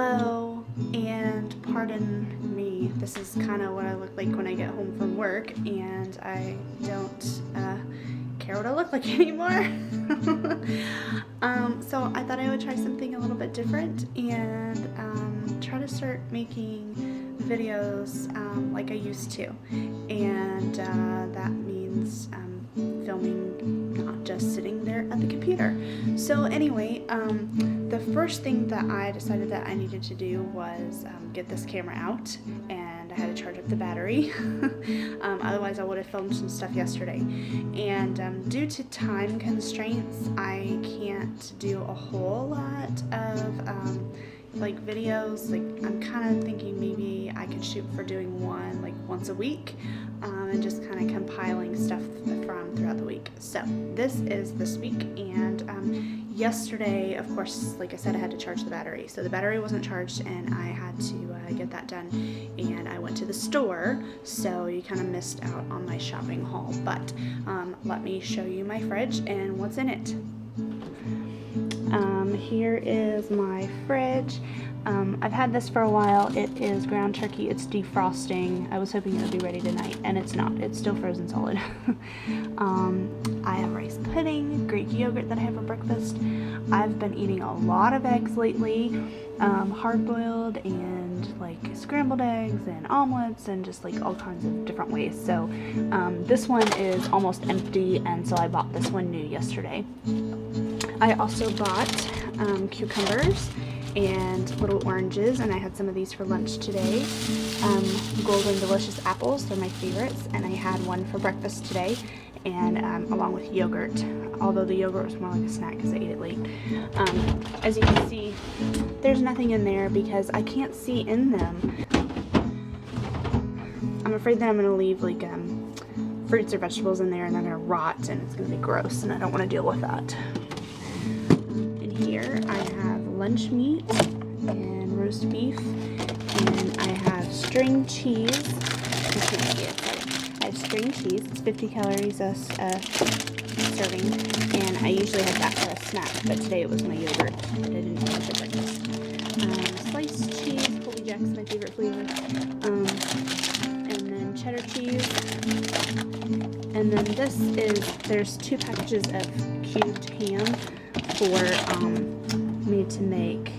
Hello, and pardon me, this is kind of what I look like when I get home from work, and I don't care what I look like anymore. So I thought I would try something a little bit different and try to start making videos like I used to, and that means filming, not just sitting there at the computer. So anyway, the first thing that I decided that I needed to do was get this camera out, and I had to charge up the battery. Otherwise I would have filmed some stuff yesterday, and due to time constraints I can't do a whole lot of like videos. Like, I'm kind of thinking maybe I could shoot for doing one like once a week, and just kind of compiling stuff from throughout the week. So this is this week, and yesterday, of course, like I said, I had to charge the battery. So the battery wasn't charged, and I had to get that done, and I went to the store, so you kind of missed out on my shopping haul. But let me show you my fridge and what's in it. Here is my fridge. I've had this for a while. It is ground turkey. It's defrosting. I was hoping it would be ready tonight, and it's not. It's still frozen solid. I have rice pudding, Greek yogurt that I have for breakfast. I've been eating a lot of eggs lately, hard-boiled and like scrambled eggs and omelets and just like all kinds of different ways. So this one is almost empty, and so I bought this one new yesterday. I also bought cucumbers and little oranges, and I had some of these for lunch today. Golden delicious apples, they're my favorites, and I had one for breakfast today, and along with yogurt, although the yogurt was more like a snack because I ate it late. As you can see, there's nothing in there because I can't see in them. I'm afraid that I'm going to leave like fruits or vegetables in there, and they're going to rot, and it's going to be gross, and I don't want to deal with that. Here I have lunch meat and roast beef, and I have string cheese. I can't see it, sorry. I have string cheese. It's 50 calories a serving, and I usually have that for a snack, but today it was my yogurt that I didn't have for breakfast. Sliced cheese, Colby Jack's my favorite flavor, and then cheddar cheese, and then there's 2 packages of cubed ham for me to make.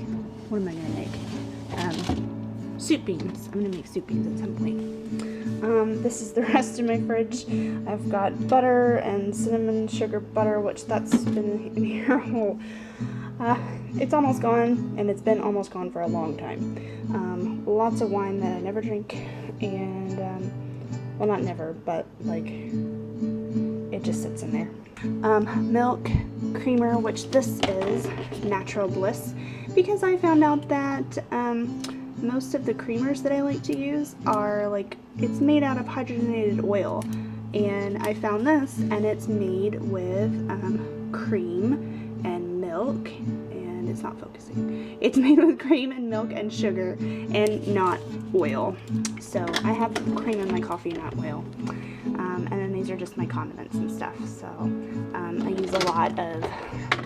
What am I gonna make? Soup beans. I'm gonna make soup beans at some point. This is the rest of my fridge. I've got butter and cinnamon sugar butter, which that's been in here a whole. It's almost gone, and it's been almost gone for a long time. Lots of wine that I never drink, and well, not never, but like it just sits in there. Milk, creamer, which this is Natural Bliss, because I found out that most of the creamers that I like to use are like, it's made out of hydrogenated oil, and I found this, and it's made with cream and milk, and it's not focusing. It's made with cream and milk and sugar and not oil. So I have cream in my coffee, not oil. And then these are just my condiments and stuff. So I use a lot of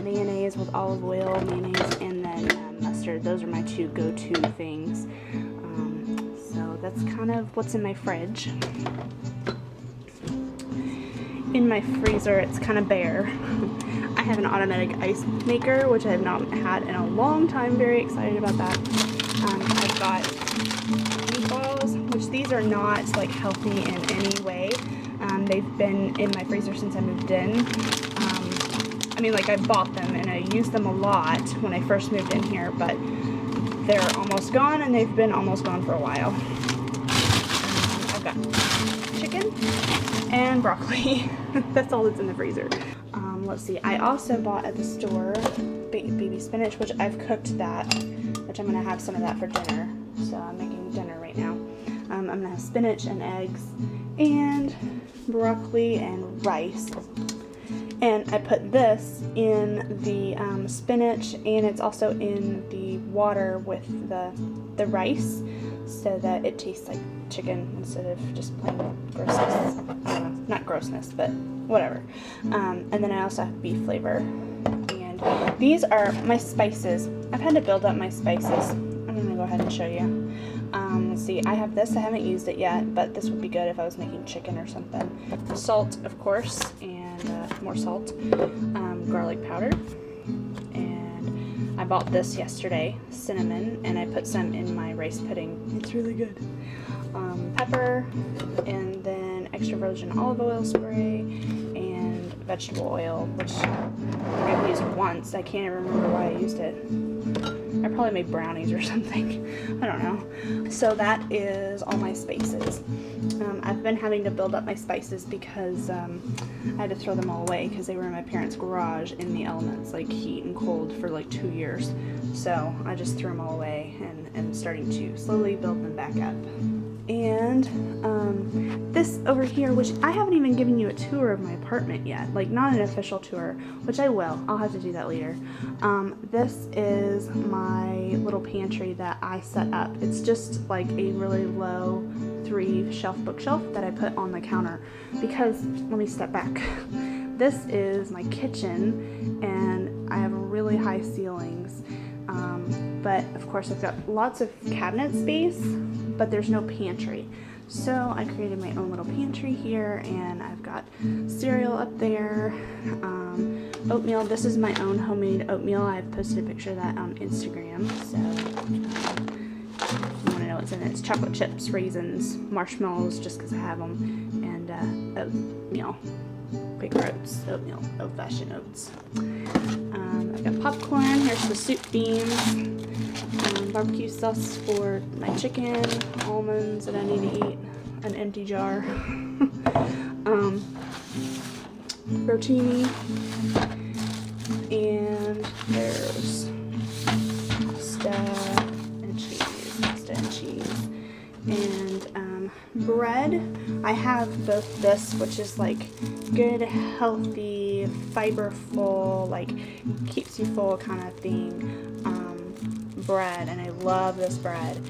mayonnaise with olive oil, mayonnaise, and then mustard. Those are my 2 go-to things. So that's kind of what's in my fridge. In my freezer, it's kind of bare. I have an automatic ice maker, which I have not had in a long time. Very excited about that. I've got meatballs, which these are not like healthy in any way. They've been in my freezer since I moved in. I mean, like, I bought them and I used them a lot when I first moved in here, but they're almost gone, and they've been almost gone for a while. I've got chicken and broccoli. That's all that's in the freezer. Let's see, I also bought at the store baby spinach, which I've cooked that, which I'm going to have some of that for dinner. So I'm making dinner right now. I'm going to have spinach and eggs and broccoli and rice. And I put this in the spinach, and it's also in the water with the rice, so that it tastes like chicken instead of just plain grossness. Not grossness, but whatever. And then I also have beef flavor. And these are my spices. I've had to build up my spices. I'm I'm gonna go ahead and show you. Let's see, I have this. I haven't used it yet, but this would be good if I was making chicken or something. Salt, of course, and more salt. Garlic powder. And I bought this yesterday, cinnamon, and I put some in my rice pudding. It's really good. Pepper, and then extra virgin olive oil spray, and vegetable oil, which I've used once. I can't even remember why I used it. I probably made brownies or something. I don't know. So that is all my spices. I've been having to build up my spices because I had to throw them all away because they were in my parents' garage in the elements, like heat and cold, for like 2 years. So I just threw them all away and am starting to slowly build them back up. And this over here, which I haven't even given you a tour of my apartment yet, like not an official tour, which I will. I'll have to do that later. This is my little pantry that I set up. It's just like a really low 3-shelf bookshelf that I put on the counter because, let me step back. This is my kitchen and I have really high ceilings. But of course I've got lots of cabinet space, but there's no pantry. So I created my own little pantry here, and I've got cereal up there, oatmeal. This is my own homemade oatmeal. I've posted a picture of that on Instagram. So if you want to know what's in it, it's chocolate chips, raisins, marshmallows, just because I have them, and oatmeal, Quaker oats, oatmeal, old-fashioned oats. I've got popcorn. Here's the soup beans. Barbecue sauce for my chicken, almonds that I need to eat, an empty jar, rotini, and there's pasta and cheese, and bread. I have both this, which is like good, healthy, fiberful, like keeps you full kind of thing, bread, and I love this bread,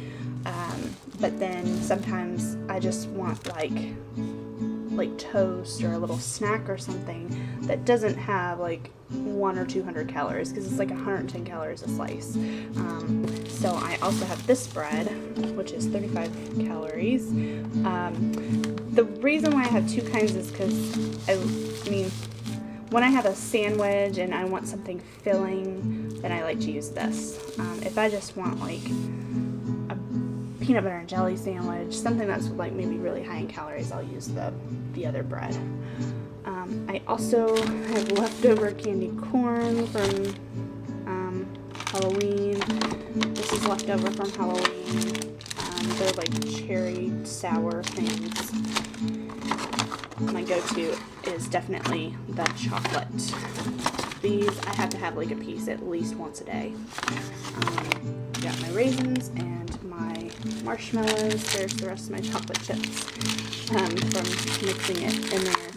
but then sometimes I just want like toast or a little snack or something that doesn't have like 100 or 200 calories, because it's like 110 calories a slice. So I also have this bread, which is 35 calories. The reason why I have two kinds is because I mean, when I have a sandwich and I want something filling, then I like to use this. If I just want like a peanut butter and jelly sandwich, something that's like maybe really high in calories, I'll use the other bread. I also have leftover candy corn from Halloween. This is leftover from Halloween. They're like cherry sour things. My go-to is definitely the chocolate. These I have to have like a piece at least once a day. Got my raisins and my marshmallows. There's the rest of my chocolate chips from mixing it in there.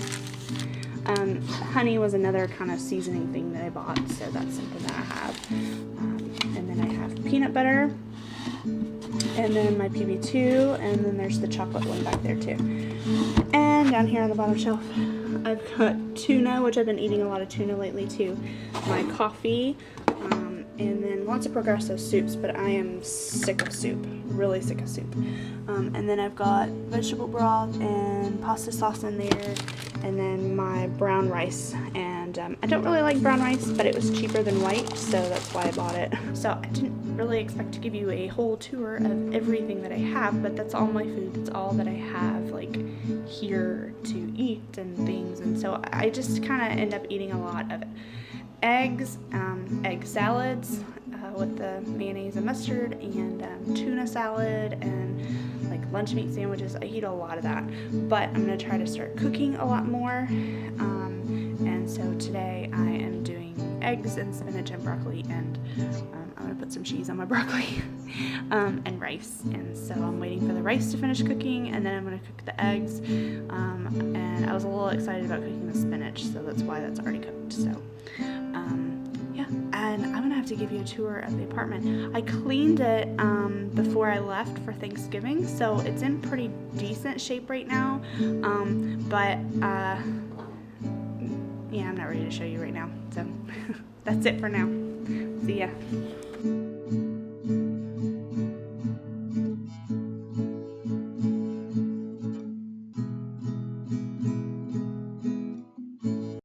Honey was another kind of seasoning thing that I bought, so that's something that I have. And then I have peanut butter, and then my PB2, and then there's the chocolate one back there too. And down here on the bottom shelf, I've got tuna, which I've been eating a lot of tuna lately too. My coffee, and then lots of Progresso soups, but I am sick of soup, really sick of soup. And then I've got vegetable broth and pasta sauce in there, and then my brown rice. And I don't really like brown rice, but it was cheaper than white, so that's why I bought it. So I didn't really expect to give you a whole tour of everything that I have, but that's all my food. That's all that I have like here to eat and things. And so I just kind of end up eating a lot of it. Eggs, egg salads with the mayonnaise and mustard, and tuna salad, and like lunch meat sandwiches. I eat a lot of that, but I'm going to try to start cooking a lot more. And so today I am doing eggs and spinach and broccoli, and I'm going to put some cheese on my broccoli and rice. And so I'm waiting for the rice to finish cooking, and then I'm going to cook the eggs. And I was a little excited about cooking the spinach, so that's why that's already cooked. So yeah, and I'm gonna have to give you a tour of the apartment. I cleaned it before I left for Thanksgiving, so it's in pretty decent shape right now. But yeah, I'm not ready to show you right now. So that's it for now. See ya.